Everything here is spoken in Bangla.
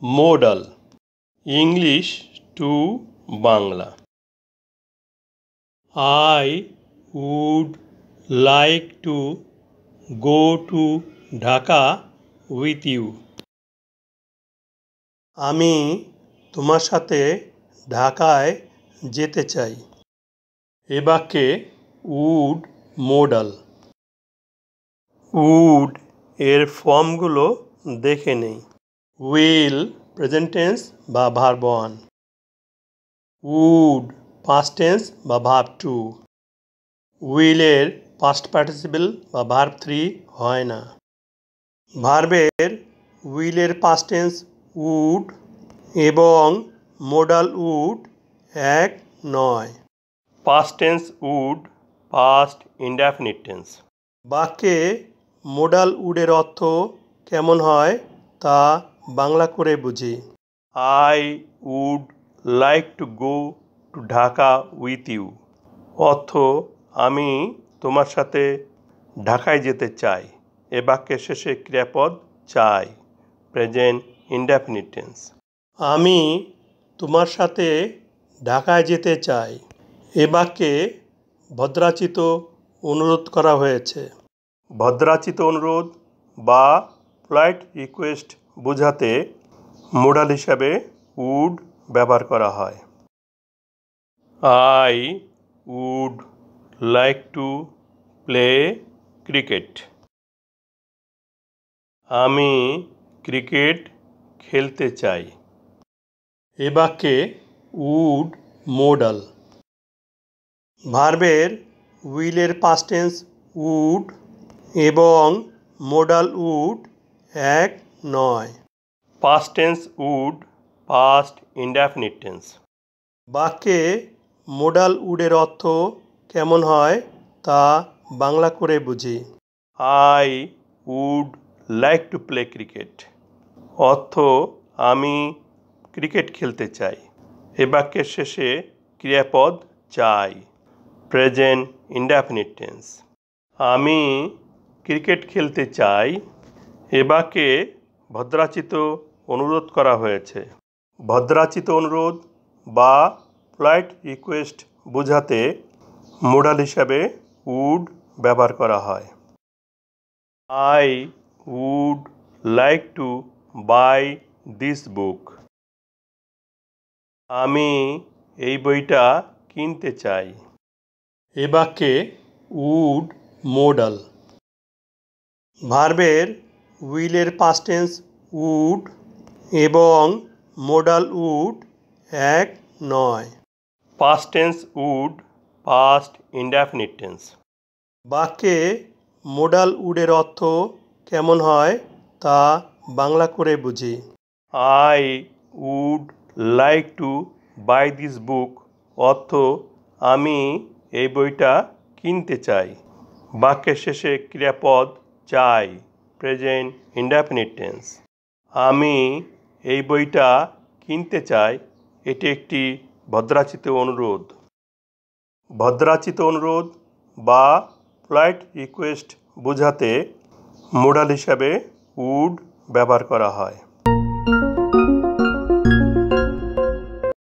modal English to Bangla. I would like to go to Dhaka with you. আমি তোমার সাথে ঢাকায় যেতে চাই। এ বাক্যে would modal। would এর ফর্মগুলো দেখে নেই। will প্রেজেন্ট টেন্স বা ভার্ব 1, would পাস্ট টেন্স বা ভার্ব 2, will এর পাস্ট পার্টিসিপল বা ভার্ব 3 হয় না। ভার্বের will এর পাস্ট টেন্স would এবং মোডাল would এক নয়। Past tense would past indefinite tense. বাক্যে মোডাল উডের অর্থ কেমন হয় তা বাংলা করে বুঝি। I would like to go to Dhaka with you. অর্থ আমি তোমার সাথে ঢাকায় যেতে চাই। এ বাক্যের শেষে ক্রিয়াপদ চাই, প্রেজেন্ট ইনডেফিনিট টেন্স। আমি তোমার সাথে ঢাকায় যেতে চাই। এ বাক্যে ভদ্রাচিত অনুরোধ করা হয়েছে। ভদ্রাচিত অনুরোধ বা পোলাইট রিকোয়েস্ট বোঝাতে মোডাল হিসাবে উড ব্যবহার করা হয়। I would like to play cricket. আমি ক্রিকেট খেলতে চাই। এ বাক্যে উড মোডাল। ভার্বের উইলের পাস্ট টেন্স উড এবং মোডাল উড এক নয়। Past tense would past indefinite tense. বাক্যে মোডাল উডের অর্থ কেমন হয় তা বাংলা করে বুঝি। I would like to play cricket. অর্থ আমি ক্রিকেট খেলতে চাই। এ বাক্যের শেষে ক্রিয়াপদ চাই, প্রেজেন্ট ইনডেফিনিট টেন্স। আমি ক্রিকেট খেলতে চাই। এ বাক্যে ভদ্রাচিত অনুরোধ করা হয়েছে। ভদ্রাচিত অনুরোধ বা পোলাইট রিকোয়েস্ট বোঝাতে মোডাল হিসাবে উড ব্যবহার করা হয়। I would like to buy this book. আমি এই বইটা কিনতে চাই। এ বাক্যে উড মোডাল। ভার্বের উইলের পাস্ট টেন্স উড এবং মোডাল উড এক নয়। Past tense would past indefinite tense. বাক্যে মোডাল উডের অর্থ কেমন হয় তা বাংলা করে বুঝি। I would like to buy this book. অর্থ আমি এই বইটা কিনতে চাই। বাক্যের শেষে ক্রিয়াপদ চাই, প্রেজেন্ট ইনডেফিনিট টেন্স। আমি এই বইটা কিনতে চাই এটি একটি ভদ্রাচিত অনুরোধ। ভদ্রাচিত অনুরোধ বা পোলাইট রিকোয়েস্ট বোঝাতে মোডাল হিসাবে উড ব্যবহার করা হয়।